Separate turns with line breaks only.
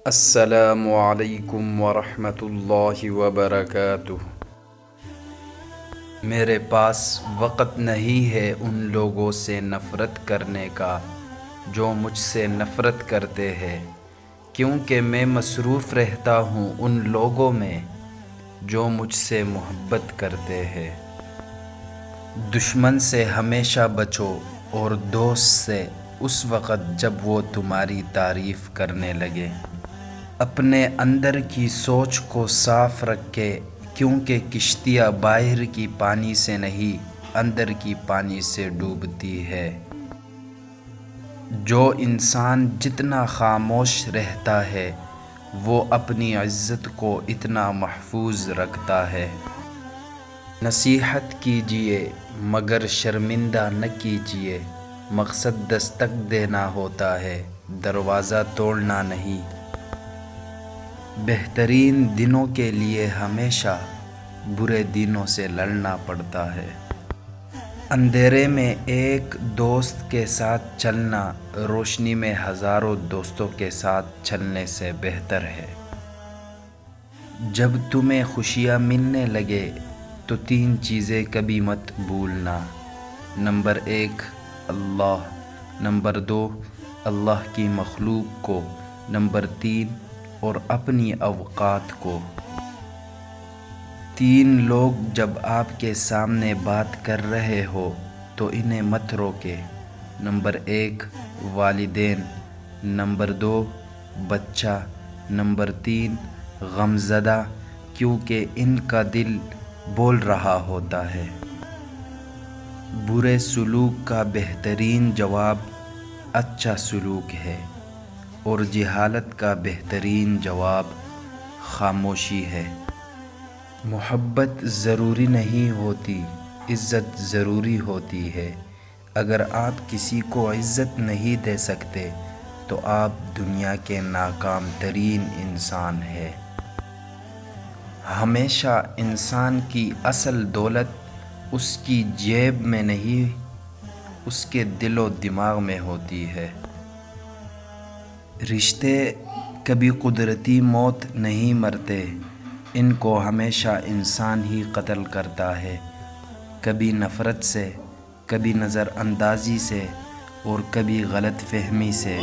السلام علیکم ورحمۃ اللہ وبرکاتہ۔ میرے پاس وقت نہیں ہے ان لوگوں سے نفرت کرنے کا جو مجھ سے نفرت کرتے ہیں، کیونکہ میں مصروف رہتا ہوں ان لوگوں میں جو مجھ سے محبت کرتے ہیں۔ دشمن سے ہمیشہ بچو اور دوست سے اس وقت جب وہ تمہاری تعریف کرنے لگے۔ اپنے اندر کی سوچ کو صاف رکھے، کیونکہ کشتیاں باہر کی پانی سے نہیں اندر کی پانی سے ڈوبتی ہے۔ جو انسان جتنا خاموش رہتا ہے وہ اپنی عزت کو اتنا محفوظ رکھتا ہے۔ نصیحت کیجیے مگر شرمندہ نہ کیجیے، مقصد دستک دینا ہوتا ہے، دروازہ توڑنا نہیں۔ بہترین دنوں کے لیے ہمیشہ برے دنوں سے لڑنا پڑتا ہے۔ اندھیرے میں ایک دوست کے ساتھ چلنا روشنی میں ہزاروں دوستوں کے ساتھ چلنے سے بہتر ہے۔ جب تمہیں خوشیاں ملنے لگے تو 3 چیزیں کبھی مت بھولنا۔ نمبر 1 اللہ، نمبر 2 اللہ کی مخلوق کو، نمبر 3 اور اپنی اوقات کو۔ 3 لوگ جب آپ کے سامنے بات کر رہے ہو تو انہیں مت روکے۔ نمبر 1 والدین، نمبر 2 بچہ، نمبر 3 غمزدہ، کیونکہ ان کا دل بول رہا ہوتا ہے۔ برے سلوک کا بہترین جواب اچھا سلوک ہے، اور جہالت کا بہترین جواب خاموشی ہے۔ محبت ضروری نہیں ہوتی، عزت ضروری ہوتی ہے۔ اگر آپ کسی کو عزت نہیں دے سکتے تو آپ دنیا کے ناکام ترین انسان ہیں۔ ہمیشہ انسان کی اصل دولت اس کی جیب میں نہیں، اس کے دل و دماغ میں ہوتی ہے۔ رشتے کبھی قدرتی موت نہیں مرتے، ان کو ہمیشہ انسان ہی قتل کرتا ہے، کبھی نفرت سے، کبھی نظر اندازی سے اور کبھی غلط فہمی سے۔